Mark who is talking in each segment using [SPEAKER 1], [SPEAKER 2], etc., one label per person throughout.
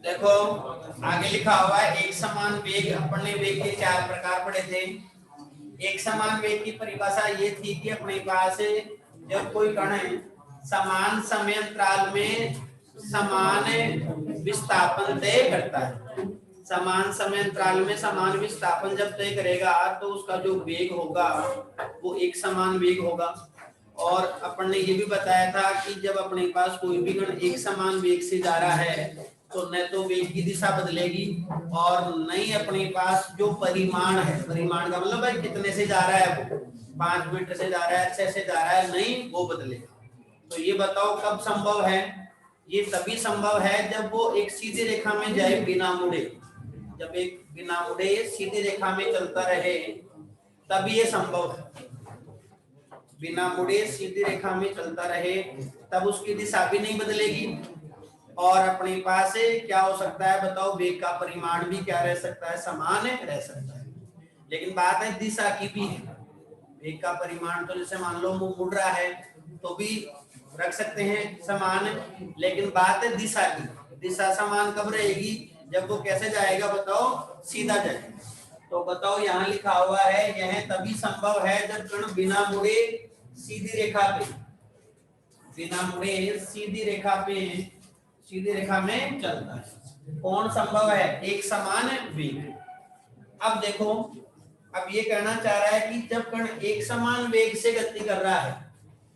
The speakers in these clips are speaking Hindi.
[SPEAKER 1] देखो आगे लिखा हुआ है एक समान वेग। अपन ने वेग के 4 प्रकार पढ़े थे। एक समान वेग की परिभाषा ये थी कि अपने पास जब कोई कण है समान समय अंतराल में समान विस्थापन तय करता है, समान समय अंतराल में समान विस्थापन जब तय करेगा तो उसका जो वेग होगा वो एक समान वेग होगा। और अपन ने ये भी बताया था कि जब अपने पास कोई भी कण एक समान वेग से जा रहा है तो न तो वेग की दिशा बदलेगी और न ही अपने पास जो परिमाण है, परिमाण का मतलब भाई कितने से जा रहा है, वो 5 मीटर से जा रहा है, 6 से जा रहा है, नहीं वो बदलेगा। तो ये बताओ कब संभव है? ये तभी संभव है जब वो एक सीधी रेखा में जाए बिना मुड़े। जब एक बिना मुड़े सीधी रेखा में चलता रहे तब ये संभव है। बिना मुड़े सीधी रेखा में चलता रहे तब उसकी दिशा भी नहीं बदलेगी और अपने पास क्या हो सकता है बताओ, वेग का परिमाण भी क्या रह सकता है, समान रह सकता है। लेकिन बात है दिशा की भी है। वेग का परिमाण तो जैसे मान लो वो मुड़ रहा है तो भी रख सकते हैं समान, लेकिन बात है दिशा की। दिशा समान कब रहेगी? जब वो कैसे जाएगा बताओ, सीधा जाएगा। तो बताओ यहाँ लिखा हुआ है यह तभी संभव है जब कण बिना मुड़े सीधी रेखा पे, बिना मुड़े सीधी रेखा में चलता है। कौन संभव है? एक समान वेग। अब देखो, अब ये कहना चाह रहा है कि जब कण एक समान वेग से गति कर रहा है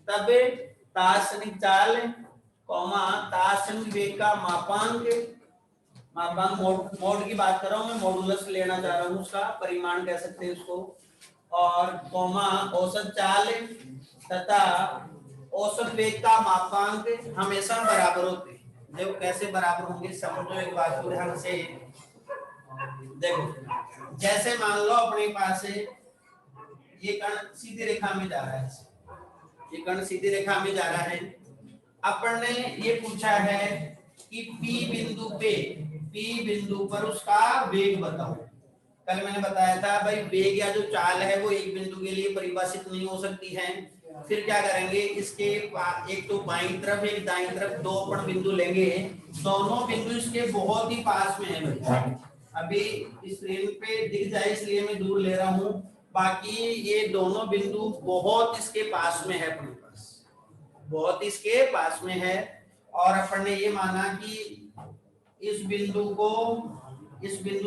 [SPEAKER 1] तब दार्शनिक चाल दार्शनिक वेग का मापांक मोड की बात कर रहा हूं मैं, मॉडुलस लेना चाह रहा हूं, उसका परिमाण कह सकते हैं उसको, और औसत चाल तथा औसत वेग का मापांक हमेशा बराबर होते हैं। देखो कैसे बराबर होंगे, समझो एक बात को ध्यान से। देखो जैसे मान लो अपने पास ये कण सीधी रेखा में जा रहा है, ये कण सीधी रेखा में जा रहा है। अपन ने ये पूछा है कि P बिंदु पर उसका वेग बताओ। कल मैंने बताया था भाई वेग या जो चाल है वो एक बिंदु के लिए परिभाषित नहीं हो सकती है। फिर क्या करेंगे, इसके एक तो बाईं तरफ एक दाईं तरफ दो अपन बिंदु लेंगे, दोनों बिंदु इसके बहुत ही पास में है भाई। अभी स्क्रीन पे दिख जाए इसलिए मैं दूर ले रहा हूँ, बाकी ये दोनों बिंदु बहुत इसके पास में है, अपने पास बहुत इसके पास में है। और अपन ने ये माना कि इस बिंदु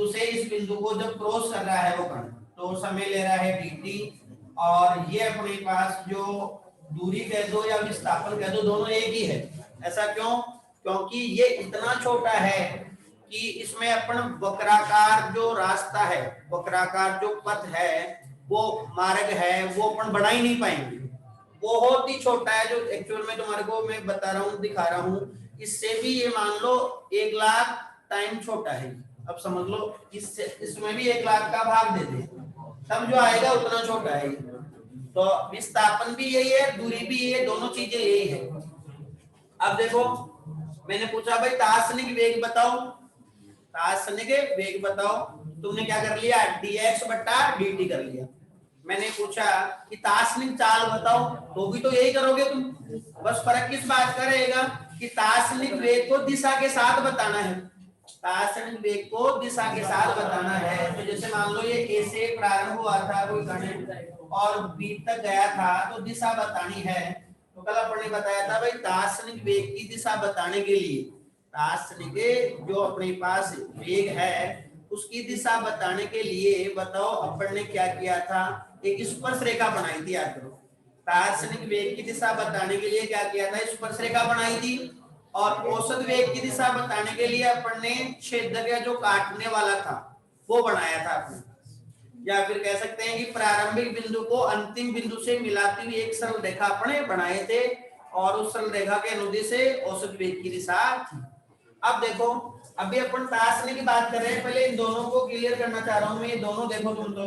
[SPEAKER 1] से इस बिंदु को जब क्रॉस कर रहा है वो कण तो समय ले रहा है dt, और ये अपने पास जो दूरी कह दो या विस्थापन कह दो दोनों एक ही है। ऐसा क्यों? क्योंकि ये इतना छोटा है कि इसमें अपन वक्राकार जो रास्ता है, वक्राकार जो पथ है, वो मार्ग है, वो अपन बढ़ा ही नहीं पाएंगे। बहुत ही छोटा है जो एक्चुअल में तुम्हारे को मैं बता रहा हूँ, दिखा रहा हूँ, इससे भी ये मान लो 1 लाख टाइम छोटा है। अब समझ लो इससे इसमें भी 1 लाख का भाग दे दे तब जो आएगा उतना छोटा है। तो विस्थापन भी यही है, दूरी भी यही है, दोनों चीजें यही है। अब देखो मैंने पूछा भाई दार्शनिक वेग बताओ, दार्शनिक वेग बताओ, तुमने क्या कर लिया, dx बट्टा dt कर लिया। मैंने पूछा कि दार्शनिक चाल बताओ, तो भी तो यही करोगे तुम। बस फर्क किस बात का रहेगा कि दार्शनिक वेग को दिशा के साथ बताना है, दार्शनिक वेग को दिशा के साथ बताना है। तो जैसे मान लो ये ए से प्रारंभ हुआ था कोई कण और बी तक गया था तो दिशा बतानी है। तो कल अपन ने बताया था भाई दार्शनिक वेग की दिशा बताने के लिए, दार्शनिक जो अपने पास वेग है उसकी दिशा बताने के लिए बताओ अपन ने क्या किया था, एक स्पर्श रेखा बनाई थी। याद करो, दार्शनिक वेग की दिशा बताने के लिए क्या किया था, स्पर्श रेखा बनाई थी। और औसत वेग की दिशा बताने के लिए अपन ने छेदक या जो काटने वाला था वो बनाया था अपने पास। या फिर कह सकते हैं कि प्रारंभिक बिंदु को अंतिम बिंदु से मिलाती हुई एक सरल रेखा अपने बनाए थे और उस सरल रेखा के अनुदिश से औसत वेग की दिशा थी। अब देखो अभी अपन दार्शनिक की बात कर रहे हैं, पहले इन दोनों को क्लियर करना चाह रहा हूं मैं। ये दोनों देखो तुम तो,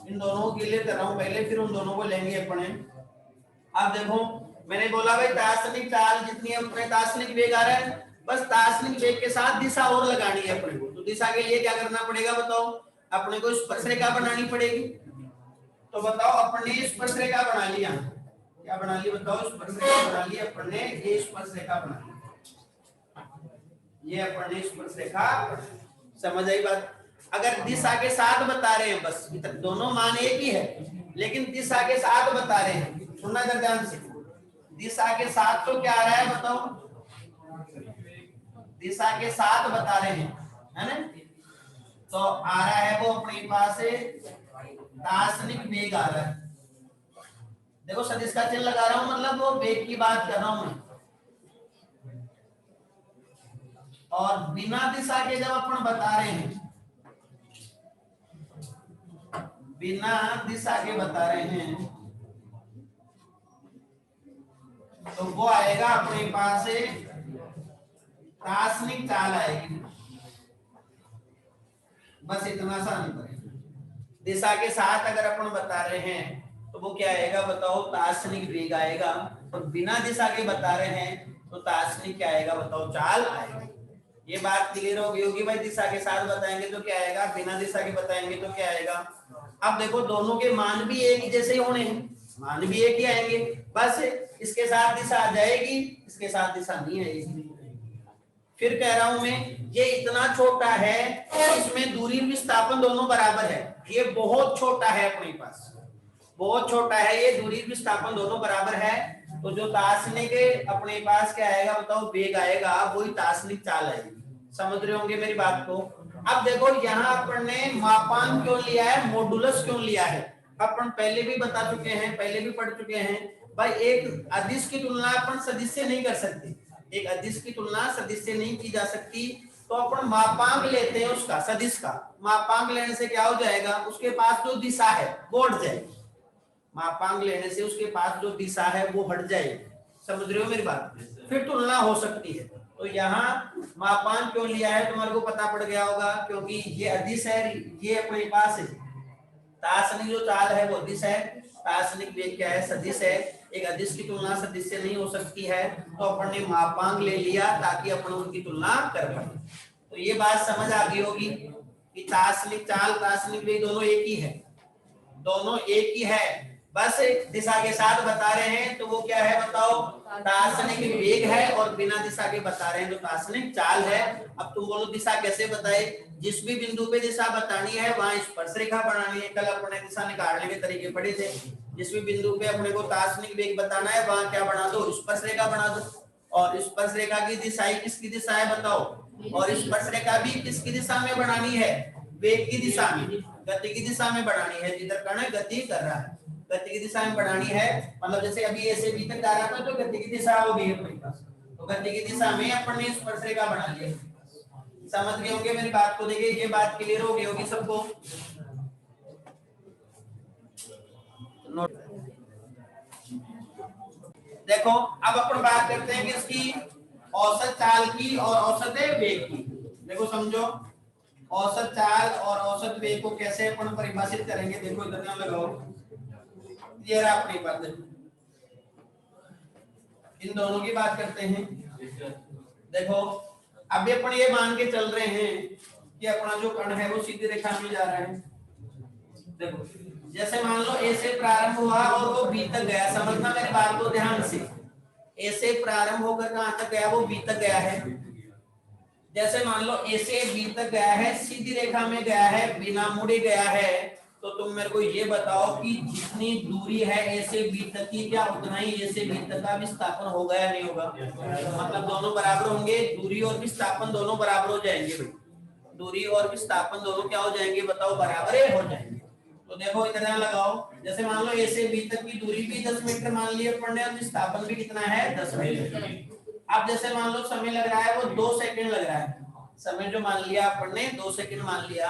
[SPEAKER 1] इन दोनों को क्लियर कर रहा हूं पहले, फिर उन दोनों को लेंगे अपन। अब देखो मैंने बोला भाई दार्शनिक चाल जितनी है उतने दार्शनिक वेग आ रहा है, बस दार्शनिक वेग के साथ दिशा और लगानी है अपने को। तो दिशा के लिए क्या करना पड़ेगा बताओ, अपने को स्पर्श रेखा बनानी पड़ेगी। तो बताओ अपन ने स्पर्श रेखा बना लिया, क्या बना लिया बताओ, स्पर्श रेखा बना लिया अपन ने, ये स्पर्श रेखा बना ली। ये अपन ने स्पर्शरेखा, समझ आई बात। अगर दिशा के साथ बता रहे हैं, बस दोनों मान एक ही है, लेकिन दिशा के साथ बता रहे हैं, सुनना इधर ध्यान से। दिशा के साथ तो क्या आ रहा है बताओ, दिशा के साथ बता रहे हैं, है ना। तो आ रहा है वो अपने पास दार्शनिक वेग आ रहा है। देखो सदिश का चिन्ह लगा रहा हूं, मतलब वो वेग की बात कर रहा हूं मैं। और बिना दिशा के जब अपन बता रहे हैं, बिना दिशा के बता रहे हैं, तो वो आएगा अपने पास से दार्शनिक चाल आएगी। बस इतना सा अंतर है। दिशा के साथ अगर अपन बता रहे हैं तो वो क्या आएगा बताओ, दार्शनिक वेग आएगा। और बिना दिशा के बता रहे हैं तो दार्शनिक क्या आएगा बताओ, चाल आएगा। ये बात क्लियर हो गई होगी भाई। दिशा के साथ बताएंगे तो क्या आएगा, बिना दिशा के बताएंगे तो क्या आएगा। अब देखो दोनों के मान भी एक जैसे ही होने हैं, मान भी एक ही आएंगे। बस इसके साथ दिशा आ जाएगी, इसके साथ दिशा नहीं आएगी। फिर कह रहा हूं मैं, ये इतना छोटा है, इसमें दूरी विस्थापन दोनों बराबर है। ये बहुत छोटा है अपने पास, बहुत छोटा है, ये दूरी विस्थापन दोनों बराबर है। तो जो दार्शनिक अपने पास क्या आएगा बताओ, वेग आएगा, वही दार्शनिक चाल आएगी। समझ रहे होंगे मेरी बात को। अब देखो यहाँ अपन ने मापांक क्यों लिया है, मॉडुलस क्यों लिया है, अपन पहले भी बता चुके हैं, पहले भी पढ़ चुके हैं भाई। एक अदिश की तुलना अपन सदिश से नहीं कर सकते, एक अदिश की तुलना सदिश से नहीं की जा सकती। तो अपन मापांक लेते हैं उसका, सदिश का। मापांक लेने से क्या हो जाएगा, उसके पास जो दिशा है वो हट जाएगी। मापांक लेने से उसके पास जो दिशा है वो हट जाएगी। समझ रहे हो मेरी बात, फिर तुलना हो सकती है। तो यहाँ मापांक क्यों लिया है तुम्हारे को पता पड़ गया होगा, क्योंकि ये अदिश है, ये अपने पास है। दार्शनिक जो चाल है वो अदिश है, दार्शनिक वेग क्या है, सदिश है। एक अदिश की तुलना सदिश से नहीं हो सकती है, तो अपन ने मापांक ले लिया ताकि अपन उनकी तुलना कर पाए। तो ये बात समझ आ गई होगी कि दार्शनिक चाल, दार्शनिक वेग दोनों एक ही है, दोनों एक ही है। बस दिशा के साथ बता रहे हैं तो वो क्या है बताओ, दार्शनिक वेग है। और बिना दिशा के बता रहे हैं तो दार्शनिक चाल है। अब तुम बोलो दिशा कैसे बताए, जिस भी बिंदु पे दिशा बतानी है वहां स्पर्श रेखा बनानी है। कल अपने दिशा निकालने के तरीके पढ़े थे। जिस भी बिंदु पे अपने को दार्शनिक वेग बताना है वहां क्या बना दो, स्पर्श रेखा बना दो। और स्पर्श रेखा की दिशा किसकी दिशा है बताओ, और स्पर्श रेखा भी किसकी दिशा में बनानी है, वेग की दिशा में, गति की दिशा में बनानी है। जिधर कण गति कर रहा है, गति की दिशा में बढ़ानी है। मतलब जैसे अभी ए से बी तक जा रहा था तो गति की दिशा हो गई अपने पास, तो गति की दिशा में अपन ने स्पर्श रेखा बना लिया। समझ गए होंगे मेरी बात को। देखिए ये बात क्लियर हो गई होगी सबको। देखो अब अपन बात करते हैं किसकी, औसत चाल की और औसत वेग की। देखो समझो, औसत चाल और औसत वेग को कैसे अपन परिभाषित करेंगे। देखो इधर ना लगाओ, ये रहा अपनी बात। इन दोनों की बात करते हैं। देखो अभी अपन ये मान के चल रहे हैं कि अपना जो कण है वो सीधी रेखा में जा रहा है। देखो जैसे मान लो ए से प्रारंभ हुआ और वो बी तक गया, समझना मेरी बात को ध्यान से। ए से प्रारंभ होकर कहां तक गया, वो बी तक गया है। जैसे मान लो ए से बी तक गया है, सीधी रेखा में गया है, बिना मुड़े गया है। तो तुम मेरे को ये बताओ कि जितनी दूरी है ए से बी तक की, क्या उतना ही ए से बी तक का विस्थापन होगा या नहीं होगा। मतलब दोनों बराबर होंगे, दूरी और विस्थापन दोनों बराबर हो जाएंगे भाई। दूरी और विस्थापन दोनों क्या हो जाएंगे बताओ, बराबर हो जाएंगे। तो देखो इतना लगाओ, जैसे मान लो ए से बी तक की दूरी भी 10 मीटर मान लिया अपन ने, और विस्थापन भी कितना है 10 मीटर। अब जैसे मान लो समय लग रहा है वो 2 सेकंड लग रहा है, समय जो मान लिया अपन ने 2 सेकंड मान लिया।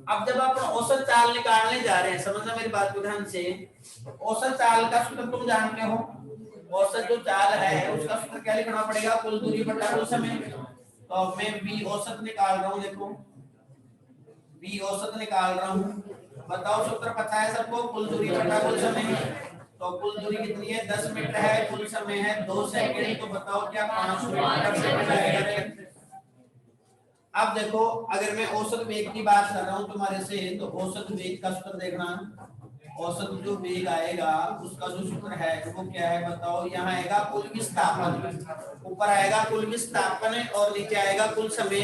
[SPEAKER 1] अब जब आप औसत चाल निकालने जा रहे हैं, समझना मेरी बात को ध्यान से। औसत चाल का सूत्र तुम जानते हो, औसत जो चाल है उसका सूत्र क्या लिखना पड़ेगा, कुल दूरी बटा कुल समय। तो मैं बी औसत निकाल रहा हूँ, देखो बी औसत निकाल रहा हूँ। बताओ सूत्र पता है सबको, कुल दूरी बटा कुल समय। तो कुल दूरी कितनी है 10 मीटर है, कुल समय है 2 सेकंड। तो बताओ क्या 500 मीटर सेकंड आएगा। अब देखो अगर मैं औसत वेग की बात कर रहा हूं तुम्हारे से, तो औसत वेग का सूत्र देखना, औसत जो वेग आएगा उसका जो सूत्र है वो क्या है बताओ। यहाँ आएगा कुल विस्थापन, ऊपर आएगा कुल विस्थापन और नीचे आएगा कुल समय।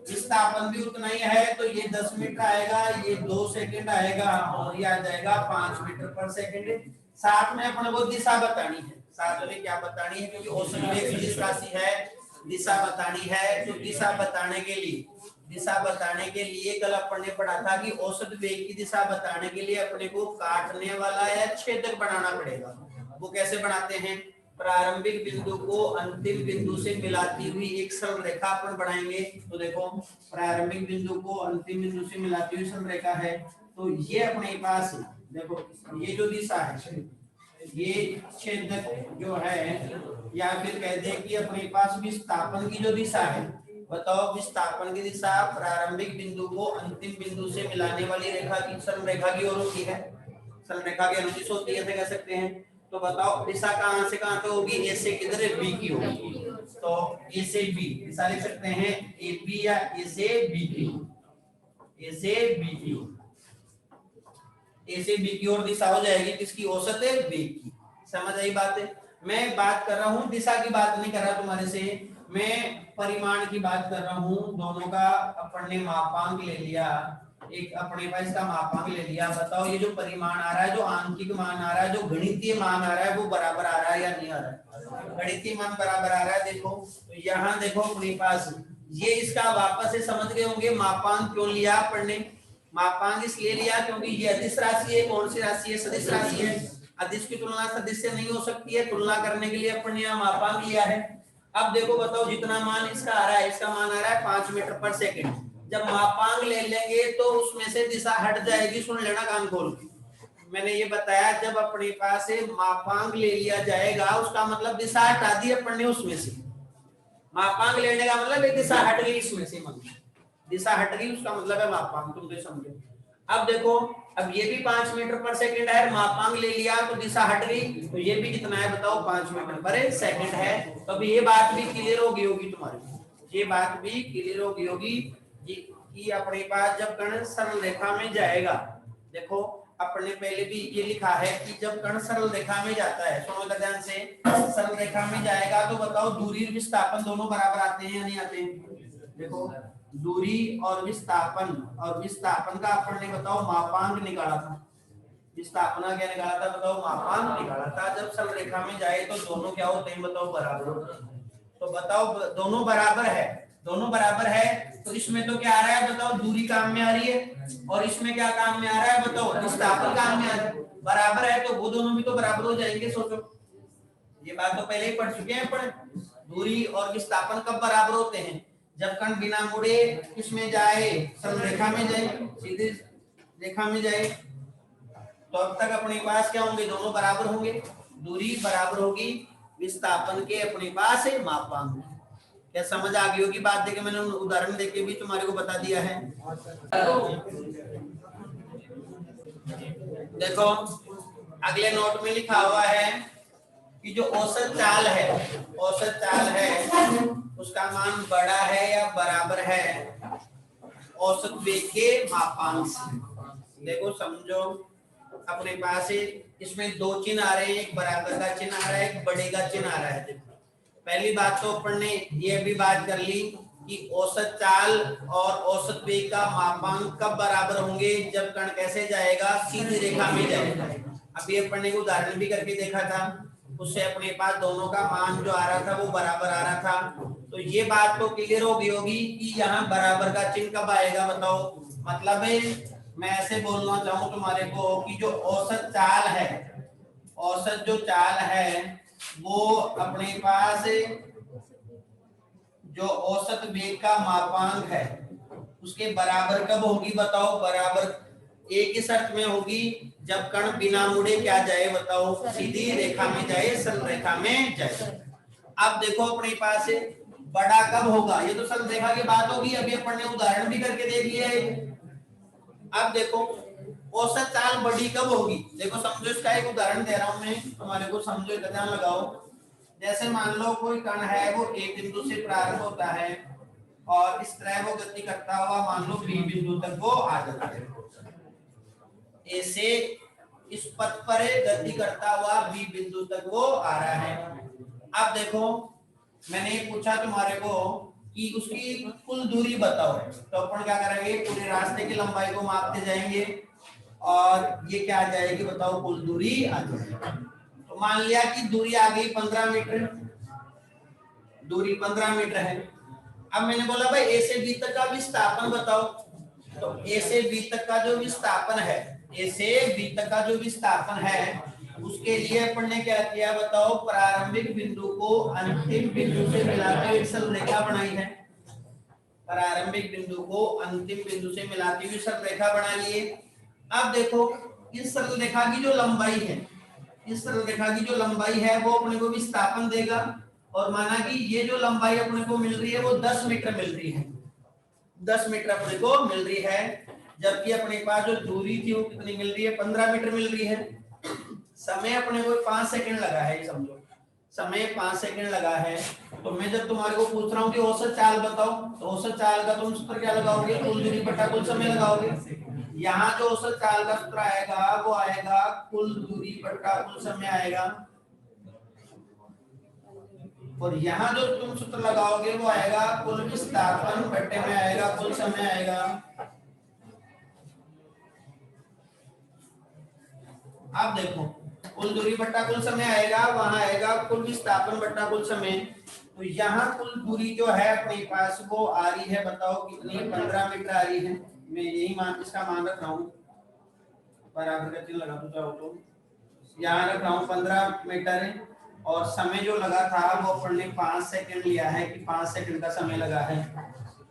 [SPEAKER 1] विस्थापन भी उतना ही है तो ये 10 मीटर आएगा, ये 2 सेकंड आएगा और ये आ जाएगा 5 मीटर पर सेकंड। साथ में अपने को दिशा बतानी है, साथ में क्या बतानी है, क्योंकि औसत वेग सदिश राशि है, दिशा बतानी है। तो दिशा बताने के लिए कल अपन ने पढ़ा था कि औसत वेग की दिशा बताने के लिए अपने को काटने वाला या छेदक बनाना पड़ेगा। वो कैसे बनाते हैं, प्रारंभिक बिंदु को अंतिम बिंदु से मिलाती हुई एक सरल रेखा अपन बनाएंगे। तो देखो प्रारंभिक बिंदु को अंतिम बिंदु से मिलाती हुई सरल रेखा है, तो ये अपने पास देखो ये जो दिशा है, ये छेदक जो है, या फिर कह दे कि अपने पास विस्थापन की जो दिशा है, बताओ विस्थापन की दिशा प्रारंभिक बिंदु को अंतिम बिंदु से मिलाने वाली रेखा की सरल रेखा की ओर होती है, सरल रेखा की अनुदिश होती है, कह सकते हैं। तो बताओ दिशा कहां से कहां तक होगी, ए से किधर, बी की होगी। तो ए से बी दिशा लिख सकते हैं, ए बी या ए से बी की, ए से बी की, ए से बी की ओर दिशा हो जाएगी किसकी, औसत वेग की। समझ आई बात है। मैं बात कर रहा हूं दिशा की बात नहीं कर रहा तुम्हारे से, मैं परिमाण की बात कर रहा हूं। दोनों का अपन ने मापांक ले लिया, एक अपने पास इसका मापांक ले लिया। बताओ ये जो परिमाण आ रहा है, जो आंकिक मान आ रहा है, जो गणितीय मान आ रहा है, वो बराबर आ रहा है या नहीं आ रहा है, गणितीय मान बराबर आ रहा है। देखो तो यहाँ देखो अपने पास ये इसका वापस से समझ गए होंगे मापांक क्यों लिया अपन ने। मापांक इसलिए लिया क्योंकि ये अदिश राशि है, कौन सी राशि है, सदिश राशि है। अदिश की तुलना सदिश से नहीं हो सकती है, तुलना करने के लिए अपन ने यहाँ मापांक लिया है। अब देखो बताओ जितना मान इसका आ रहा है, इसका मान आ रहा है 5 मीटर पर सेकंड। जब मापांक ले लेंगे तो उसमें से दिशा हट जाएगी, सुन लेना कान खोल के। मैंने ये बताया जब अपने पास से मापांक ले लिया जाएगा उसका मतलब दिशा हटा दी अपन ने उसमें से। मापांक लेने का मतलब एक दिशा हट गई इसमें से, मतलब दिशा हट गई उसका मतलब है मापांक, तुम तो समझो। अब देखो अब ये भी 5 मीटर पर सेकंड है, मापांक ले लिया तो दिशा हट गई, तो ये भी कितना है बताओ, 5 मीटर पर सेकंड है। तो अब ये बात भी क्लियर होगी तुम्हारी, ये बात भी क्लियर होगी कि अपने पास जब कण सरल रेखा में जाएगा, देखो अपने पहले भी ये लिखा है कि जब कण सरल रेखा में जाता है, सुनो ध्यान से, सरल रेखा में जाएगा तो बताओ दूरी और विस्थापन दोनों बराबर आते हैं या नहीं आते हैं। देखो दूरी और विस्थापन का अपन ने बताओ मापांक निकाला था, विस्थापन का क्या निकाला था बताओ, मापांक निकाला था। जब सरल रेखा में जाए तो दोनों क्या होते हैं बताओ, बराबर होते हैं। तो बताओ दोनों बराबर है, दोनों बराबर है तो इसमें तो क्या आ रहा है बताओ, दूरी काम में आ रही है, और इसमें क्या काम में आ रहा है बताओ, विस्थापन काम में आ रहा है। बराबर है तो वो दोनों भी तो बराबर हो जाएंगे। सोचो ये बात तो पहले ही पढ़ चुके हैं अपन, दूरी और विस्थापन कब बराबर होते हैं, जब कण बिना मुड़े किसमें जाए, सरल रेखा में जाए, सीधी रेखा में जाए। तो अब तक अपने पास क्या होंगे, दोनों बराबर होंगे, दूरी बराबर होगी विस्थापन के अपने पास है मापांक। क्या समझ आ गई होगी बात, देके मैंने उदाहरण देके भी तुम्हारे को बता दिया है। देखो अगले नोट में लिखा हुआ है कि जो औसत चाल है उसका मान बड़ा है या बराबर है औसत वेग के मापांक से। देखो समझो अपने पास इसमें दो चिन्ह आ रहे हैं, एक बराबर का चिन्ह आ रहा है, एक बड़े का चिन्ह आ रहा है। देखो पहली बात तो अपन ने ये भी बात कर ली कि औसत चाल और औसत वेग का मापांक कब बराबर होंगे, जब कण कैसे जाएगा, सीधी रेखा में जाएगा। अभी अपन ने उदाहरण भी करके देखा था, उससे अपने पास दोनों का मान जो आ रहा था वो बराबर आ रहा था। तो ये बात तो क्लियर होगी कि यहाँ बराबर का चिन्ह कब आएगा बताओ। मतलब मैं ऐसे बोलना चाहूँ तुम्हारे को कि जो औसत चाल है, औसत जो चाल है वो अपने पास जो औसत वेग का मापांक है उसके बराबर कब होगी बताओ। बराबर एक ही शर्त में होगी, जब कण बिना मुड़े क्या जाए बताओ, सीधी रेखा में जाए, सरल रेखा में जाए। अब देखो अपने पास बड़ा कब होगा, ये तो सरल रेखा की बात होगी, अभी अपन ने उदाहरण भी करके देख लिया है। अब देखो औसत चाल बड़ी कब होगी, देखो समझो इसका एक उदाहरण दे रहा हूं मैं तुम्हारे को, समझो ध्यान लगाओ। जैसे मान लो कोई कण है वो एक बिंदु से प्रारंभ होता है और इस तरह वो गति करता हुआ मान लो बी बिंदु तक वो आ जाता है। ए से इस पथ पर गति करता हुआ बी बिंदु तक वो आ रहा है। अब देखो मैंने पूछा तुम्हारे को कि उसकी कुल दूरी बताओ, तो अपन क्या करेंगे, पूरे रास्ते की लंबाई को मापते जाएंगे और ये क्या आ जाएगी बताओ, कुल दूरी आ जाएगी। तो मान लिया कि दूरी आ गई 15 मीटर, दूरी 15 मीटर है। अब मैंने बोला भाई ए से बी तक का विस्थापन बताओ, तो ए से बी तक का जो विस्थापन है, ए से बी तक का जो विस्थापन है उसके लिए अपन ने क्या किया बताओ, प्रारंभिक बिंदु को अंतिम बिंदु से मिलाते हुए सरल रेखा बनाई है। प्रारंभिक बिंदु को अंतिम बिंदु से मिलाती हुई सरल रेखा बना लिए। अब देखो इस सरल रेखा की जो लंबाई है, इस सरल रेखा की जो लंबाई है वो अपने को विस्थापन देगा, और माना कि ये जो लंबाई अपने को मिल रही है वो 10 मीटर मिल रही है, 10 मीटर अपने को मिल रही है, जबकि अपने पास जो दूरी थी वो कितनी मिल रही है, 15 मीटर मिल रही है। समय अपने को 5 सेकंड लगा है, समझो समय 5 सेकंड लगा है। तो मैं जब तुम्हारे को पूछ रहा हूँ कि औसत चाल बताओ, तो औसत चाल का तुम सूत्र क्या लगाओगे, कुल दूरी बटा कुल समय लगाओगे। यहाँ जो औसत चाल का सूत्र आएगा वो आएगा कुल दूरी बटा कुल समय आएगा, और यहाँ जो तुम सूत्र लगाओगे वो आएगा कुल विस्थापन बटे में आएगा कुल समय आएगा। अब देखो कुल दूरी बट्टा कुल समय आएगा, वहां आएगा कुल विस्थापन बट्टा कुल समय। तो यहाँ कुल दूरी जो है अपने पास वो आ रही है बताओ कितनी, 15 मीटर आ रही है। मैं यही मान इसका मान रख रहा हूँ, बराबर का चिन्ह लगा दूंगा तो यहाँ रख रहा हूँ 15 मीटर है, और समय जो लगा था वो अपन ने 5 सेकंड लिया है कि 5 सेकंड का समय लगा है,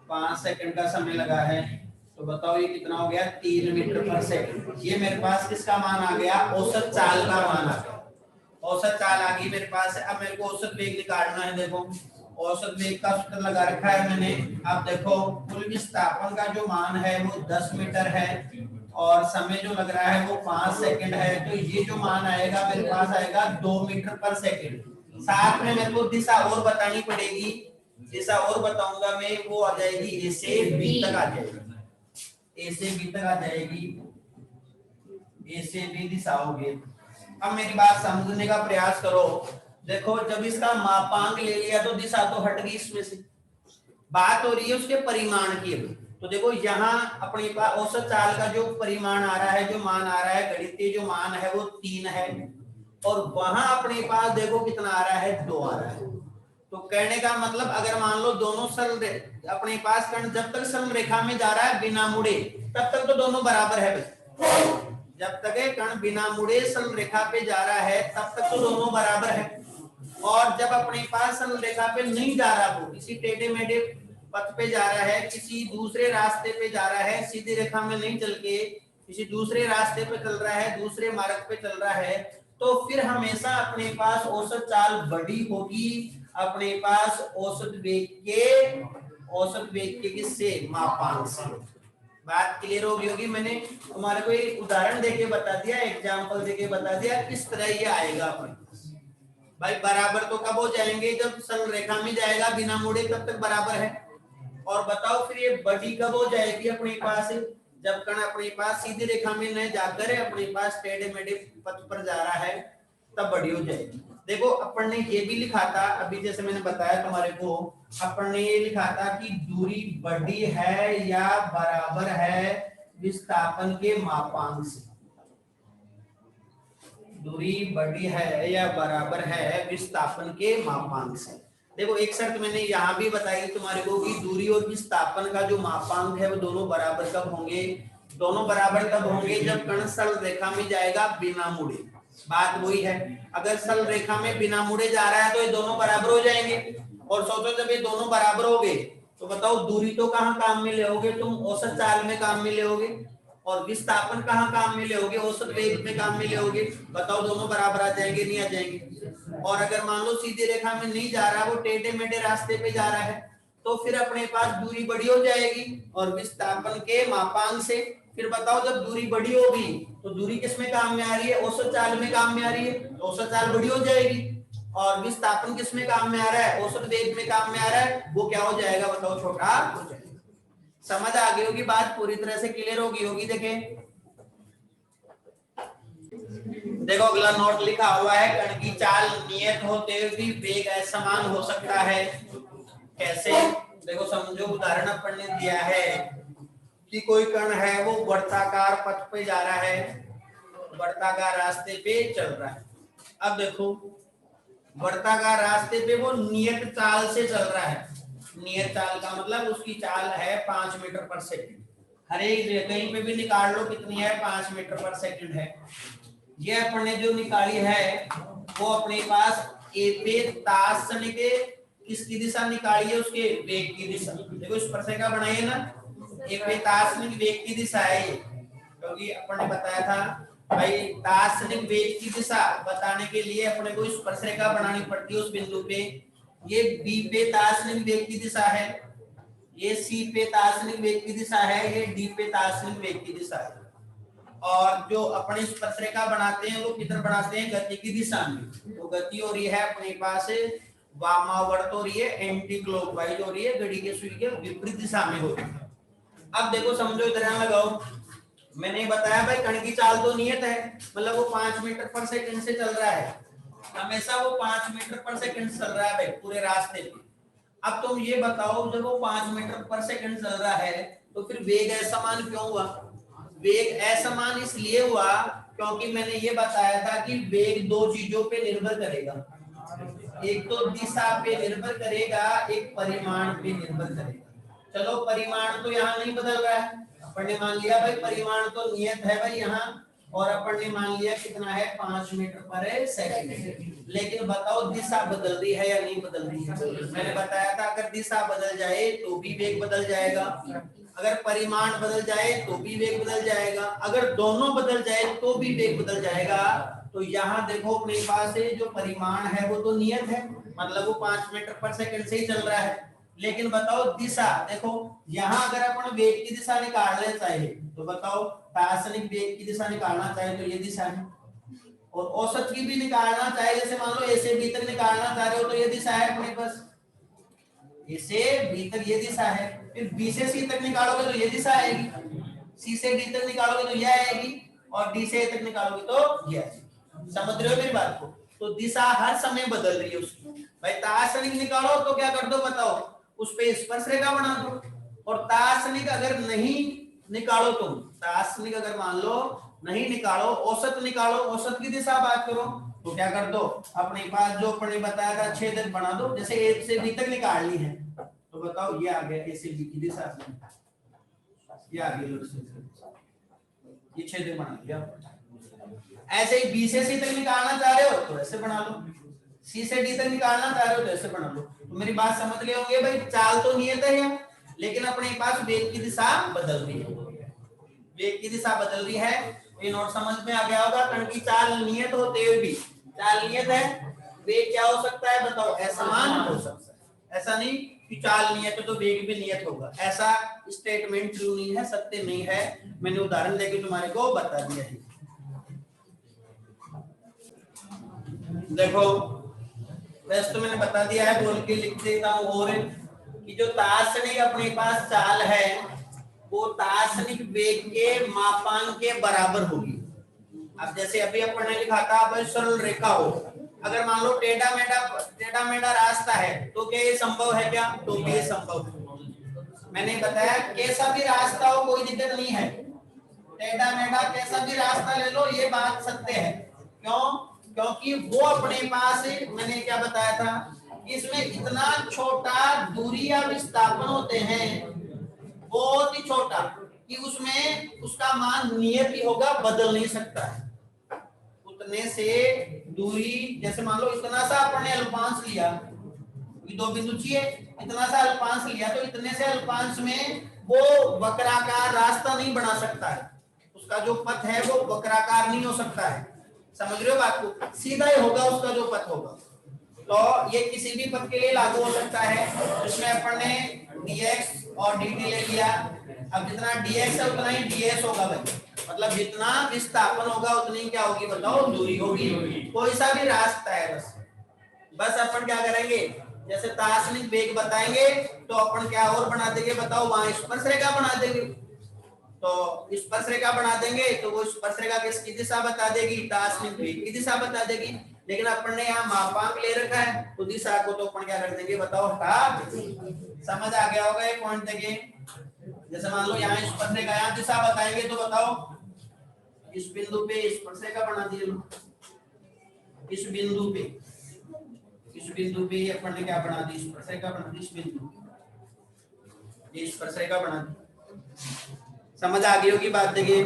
[SPEAKER 1] 5 सेकंड का समय लगा है। तो बताओ ये कितना हो गया, 3 मीटर पर सेकंड। ये मेरे पास किसका मान आ गया, औसत चाल का मान आ गया, औसत चाल आ गई मेरे पास। अब मेरे को औसत वेग निकालना है। देखो औसत वेग का सूत्र लगा रखा है मैंने। अब देखो कुल विस्थापन का जो मान है वो 10 मीटर है, और समय जो लग रहा है वो 5 सेकंड है, तो ये जो मान आएगा मेरे पास आएगा 2 मीटर पर सेकंड। साथ में मेरे को दिशा और बतानी पड़ेगी, दिशा और बताऊंगा मैं, वो आ जाएगी ए से बी तक आ जाएगी, ए से बी तक आ जाएगी, ए से बी दिशा होगी। अब मेरी बात समझने का प्रयास करो। देखो जब इसका मापांक ले लिया तो दिशा तो हट गई इसमें से, बात हो रही है उसके परिमाण की। तो देखो यहाँ अपने पास औसत चाल का जो परिमाण आ रहा है, जो मान आ रहा है, गणितीय जो मान है वो 3 है, और वहां अपने पास देखो कितना आ रहा है, 2 आ रहा है। तो कहने का मतलब अगर मान लो दोनों सरल अपने पास कण जब तक सरल रेखा में जा रहा है बिना मुड़े, तब तक तो दोनों बराबर है। जब तक कण बिना मुड़े सरल रेखा पे जा रहा है तब तक तो दोनों बराबर है, और जब अपने पास सरल रेखा पे नहीं जा रहा, हो किसी टेढ़े मेढ़े पथ पे जा रहा है, किसी दूसरे रास्ते पे जा रहा है, सीधी रेखा में नहीं चल के किसी दूसरे रास्ते पे चल रहा है, दूसरे मार्ग पे चल रहा है, तो फिर हमेशा अपने पास औसत चाल बड़ी होगी, अपने पास औसत वेग के किससे, मापांक से। बात क्लियर होगी। मैंने तुम्हारे को एक उदाहरण देके बता दिया, एग्जांपल देके बता दिया किस तरह ये आएगा अपने पास। भाई बराबर तो कब हो जाएंगे, जब सरल रेखा में जाएगा बिना मुड़े तब तक बराबर है। और बताओ फिर ये बड़ी कब हो जाएगी अपने पास, जब कण अपने पास सीधी रेखा में न जाकर अपने पास टेढ़े मेढ़े पथ पर जा रहा है, तब बड़ी हो जाएगी। देखो अपन ने ये भी लिखा था अभी, जैसे मैंने बताया तुम्हारे को, अपन ने ये लिखा था कि दूरी बड़ी है या बराबर है विस्थापन के मापांक से। दूरी बड़ी है या बराबर है विस्थापन के मापांक से। देखो एक शर्त मैंने यहाँ भी बताई तुम्हारे को कि दूरी और विस्थापन का जो मापांक है वो दोनों बराबर कब होंगे, दोनों बराबर कब होंगे, जब कण सरल रेखा में जाएगा बिना मुड़े। बात वही है, अगर सरल रेखा में बिना मुड़े जा रहा है तो ये दोनों बराबर हो जाएंगे। और सोचो जब ये दोनों बराबर हो गए तो बताओ दूरी तो कहाँ काम में ले तुम, औसत चाल में काम में ले, और विस्थापन कहाँ काम में ले, औसत वेग में काम में ले। बताओ दोनों बराबर आ जाएंगे, नहीं आ जाएंगे। और अगर मान लो सीधी रेखा में नहीं जा रहा, वो टेढ़े मेढ़े रास्ते पे जा रहा है, तो फिर अपने पास दूरी बड़ी हो जाएगी और विस्थापन के मापांक से। फिर बताओ जब दूरी बड़ी होगी तो दूरी किसमें काम में आ रही है, औसत चाल में काम में आ रही है, तो औसत चाल बड़ी हो जाएगी। और विस्थापन किसमें काम में आ रहा है, औसत वेग में काम में आ रहा है, वो क्या हो जाएगा बताओ, छोटा हो जाएगा। समझ आ गई होगी बात, पूरी तरह से क्लियर होगी देखें। देखो अगला नोट लिखा हुआ है, कण की चाल नियत होते हुए भी वेग असमान हो सकता है। कैसे? देखो समझो, उदाहरण अपन ने दिया है कि कोई कण है वो वर्ताकार पथ पे जा रहा है, वर्ताकार रास्ते पे चल रहा है। अब देखो वर्ताकार रास्ते पे वो नियत चाल से चल रहा है। नियत चाल का मतलब उसकी चाल है 5 मीटर पर सेकंड। हर एक कहीं पे भी निकाल लो कितनी है, 5 मीटर पर सेकंड है। ये अपन ने जो निकाली है वो अपने पास ए पे तासनिक किसकी दिशा निकाली है, उसके वेग की दिशा। देखो स्पर्शिका बनाई है ना, ए पे तासनिक वेग की दिशा है ये, क्योंकि अपन ने बताया था भाई दार्शनिक वेग की दिशा बताने के लिए अपने को स्पर्शरेखा बनानी पड़ती है उस बिंदु पे। ये बी पे दार्शनिक वेग की दिशा है, ये सी पे दार्शनिक वेग की दिशा है, ये डी पे दार्शनिक वेग की दिशा है। और जो अपने स्पर्शरेखा बनाते हैं वो किधर बनाते हैं, गति की दिशा में। तो गति हो रही है अपने पास वामावर्त हो रही है, एंटी क्लॉकवाइज हो रही है, घड़ी के सुई के विपरीत दिशा में हो रही है। अब देखो समझो, इधर लगाओ, मैंने बताया भाई कण की चाल तो नियत है, मतलब वो 5 मीटर पर सेकंड से चल रहा है, हमेशा वो 5 मीटर पर सेकंड चल रहा है भाई पूरे रास्ते पे। अब तुम ये बताओ, जब वो 5 मीटर पर सेकंड चल रहा है तो फिर वेग असमान क्यों हुआ? वेग असमान इसलिए हुआ क्योंकि मैंने ये बताया था कि वेग दो चीजों पे निर्भर करेगा, एक तो दिशा पे निर्भर करेगा, एक परिमाण पे निर्भर करेगा। चलो परिमाण तो यहाँ नहीं बदल रहा है, अपन ने मान लिया भाई परिमाण तो नियत है भाई यहाँ, और अपन ने मान लिया कितना है, 5 मीटर पर सेकंड। लेकिन बताओ दिशा बदल रही है या नहीं बदल रही है? मैंने बताया था अगर दिशा बदल जाए तो भी वेग बदल जाएगा, अगर परिमाण बदल जाए तो भी वेग बदल जाएगा, अगर दोनों बदल जाए तो भी वेग बदल जाएगा। तो यहाँ देखो अपने पास जो परिमाण है वो तो नियत है, मतलब वो 5 मीटर पर सेकंड से ही चल रहा है। लेकिन बताओ दिशा, देखो यहाँ अगर अपन वेग की दिशा निकालना चाहे तो बताओ दार्शनिक वेग की दिशा निकालना चाहे तो ये दिशा है, और औसत की भी निकालना चाहे, जैसे मान लो ए से बी तक निकालना चाह रहे हो तो ये दिशा है अपने पास, ए से बी तक ये दिशा है। फिर बी से सी तक निकालोगे तो ये दिशा आएगी, सी से डी तक निकालोगे तो ये आएगी, और डी से ए तक निकालोगे तो ये आएगी। समझ रहे हो मेरी बात को? तो दिशा हर समय बदल रही है उसकी। भाई दार्शनिक निकालो तो क्या कर दो बताओ, उस पे स्पर्शरेखा बना दो, और दार्शनिक अगर नहीं निकालो तुम, दार्शनिक अगर मान लो नहीं निकालो, औसत निकालो, औसत की दिशा बात करो तो क्या कर दो, अपने पास जो अपने बताया था छेदक बना दो, जैसे ए से बी तक निकालनी है तो बताओ ये आ गया ए से बी की दिशा से, ये आ गया, ये छेदक बना दिया। ऐसे ही बी से सी तक निकालना चाह रहे हो तो ऐसे बना लो, सी से डी तक निकालना चाह रहे हो तो ऐसे बना लो। तो मेरी बात समझ गए होंगे भाई, चाल तो नियत है लेकिन अपने पास वेग की दिशा बदल रही है, वेग की दिशा बदल रही है। ये नोट समझ में आ गया होगा, कण की चाल नियत होते हुए भी, चाल नियत है, वेग क्या हो सकता है बताओ, असमान हो सकता है। ऐसा नहीं कि चाल नियत है तो वेग भी नियत होगा, ऐसा स्टेटमेंट ट्रू नहीं है, सत्य नहीं है। मैंने उदाहरण देके तुम्हारे को बता दिया है। देखो वैसे तो मैंने बता दिया है, बोल के लिख देता हूँ, और कि जो दार्शनिक अपने पास चाल है वो दार्शनिक वेग के मापांक के बराबर होगी। अब जैसे अभी अपन ने लिखा था भाई सरल रेखा हो, अगर मान लो टेढ़ा मेढ़ा रास्ता है तो क्या ये संभव है क्या? तो भी ये संभव है। मैंने बताया कैसा भी रास्ता हो कोई दिक्कत नहीं है, टेढ़ा मेढ़ा कैसा भी रास्ता ले लो, ये बात सत्य है। क्यों? क्योंकि वो अपने पास, मैंने क्या बताया था, इसमें इतना छोटा दूरी या विस्थापन होते हैं, बहुत ही छोटा, कि उसमें उसका मान नियत ही होगा, बदल नहीं सकता है। उतने से दूरी, जैसे मान लो इतना सा अपने अल्पांश लिया, दो बिंदु चाहिए, इतना सा अल्पांश लिया तो इतने से अल्पांश में वो वक्राकार रास्ता नहीं बना सकता है, उसका जो पथ है वो वक्राकार नहीं हो सकता है। समझ रहे हो बात को? सीधा ही होगा उसका जो पथ होगा। तो ये किसी भी पथ के लिए लागू हो सकता है, जिसमें अपन ने dx और dt ले लिया। अब जितना dx है उतना ही ds होगा भाई, मतलब जितना विस्थापन होगा उतनी क्या होगी बताओ, दूरी होगी। कोई सा भी रास्ता है, बस अपन क्या करेंगे, जैसे दार्शनिक वेग बताएंगे तो अपन क्या और बना देंगे बताओ, वहां स्पर्शरेखा बना देंगे। तो स्पर्श रेखा बना देंगे तो वो स्पर्श रेखा किसकी दिशा बता देगी, दार्शनिक वेग की दिशा बता देगी। लेकिन अपन ने यहाँ मापांक ले रखा है तो दिशा को तो अपन क्या कर देंगे बताओ, हटा। समझ आ गया होगा ये पॉइंट देखिए। जैसे मान लो यहाँ स्पर्श रेखा, यहाँ दिशा बताएंगे तो बताओ इस बिंदु पे स्पर्श रेखा बना दिए लो, इस बिंदु पे अपन ने क्या बना दी, स्पर्श रेखा बना दी, इस बिंदु ये स्पर्श रेखा बना दी। समझ आ गई होगी बात देखिए।